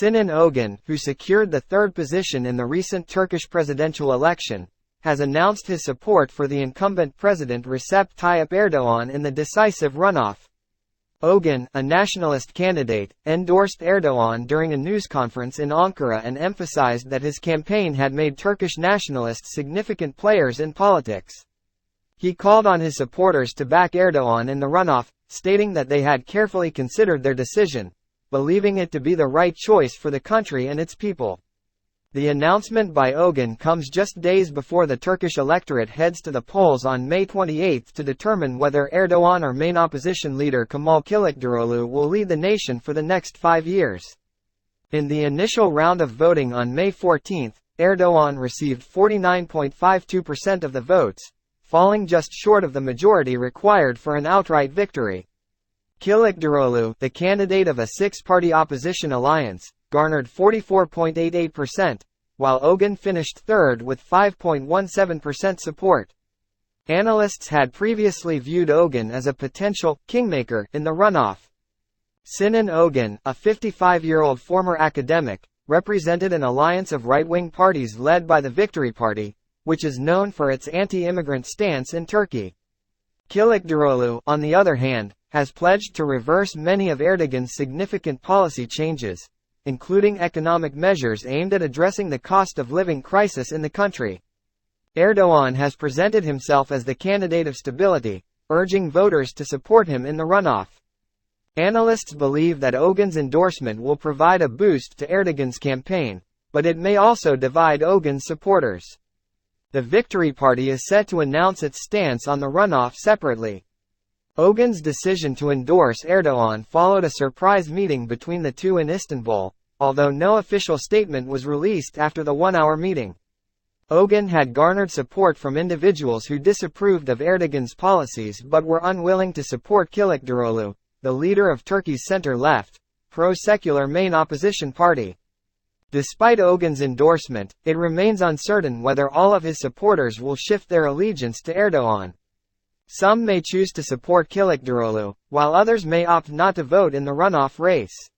Sinan Ogan, who secured the third position in the recent Turkish presidential election, has announced his support for the incumbent President Recep Tayyip Erdogan in the decisive runoff. Ogan, a nationalist candidate, endorsed Erdogan during a news conference in Ankara and emphasized that his campaign had made Turkish nationalists significant players in politics. He called on his supporters to back Erdogan in the runoff, stating that they had carefully considered their decision, believing it to be the right choice for the country and its people. The announcement by Ogan comes just days before the Turkish electorate heads to the polls on May 28 to determine whether Erdogan or main opposition leader Kemal Kilicdaroglu will lead the nation for the next 5 years. In the initial round of voting on May 14, Erdogan received 49.52% of the votes, falling just short of the majority required for an outright victory. Kilicdaroglu, the candidate of a six-party opposition alliance, garnered 44.88%, while Ogan finished third with 5.17% support. Analysts had previously viewed Ogan as a potential kingmaker in the runoff. Sinan Ogan, a 55-year-old former academic, represented an alliance of right-wing parties led by the Victory Party, which is known for its anti-immigrant stance in Turkey. Kilicdaroglu, on the other hand, has pledged to reverse many of Erdogan's significant policy changes, including economic measures aimed at addressing the cost of living crisis in the country. Erdogan has presented himself as the candidate of stability, urging voters to support him in the runoff. Analysts believe that Ogan's endorsement will provide a boost to Erdogan's campaign, but it may also divide Ogan's supporters. The Victory Party is set to announce its stance on the runoff separately. Ogan's decision to endorse Erdogan followed a surprise meeting between the two in Istanbul, although no official statement was released after the one-hour meeting. Ogan had garnered support from individuals who disapproved of Erdogan's policies but were unwilling to support Kilicdaroglu, the leader of Turkey's center-left, pro-secular main opposition party. Despite Ogan's endorsement, it remains uncertain whether all of his supporters will shift their allegiance to Erdogan. Some may choose to support Kilicdaroglu, while others may opt not to vote in the runoff race.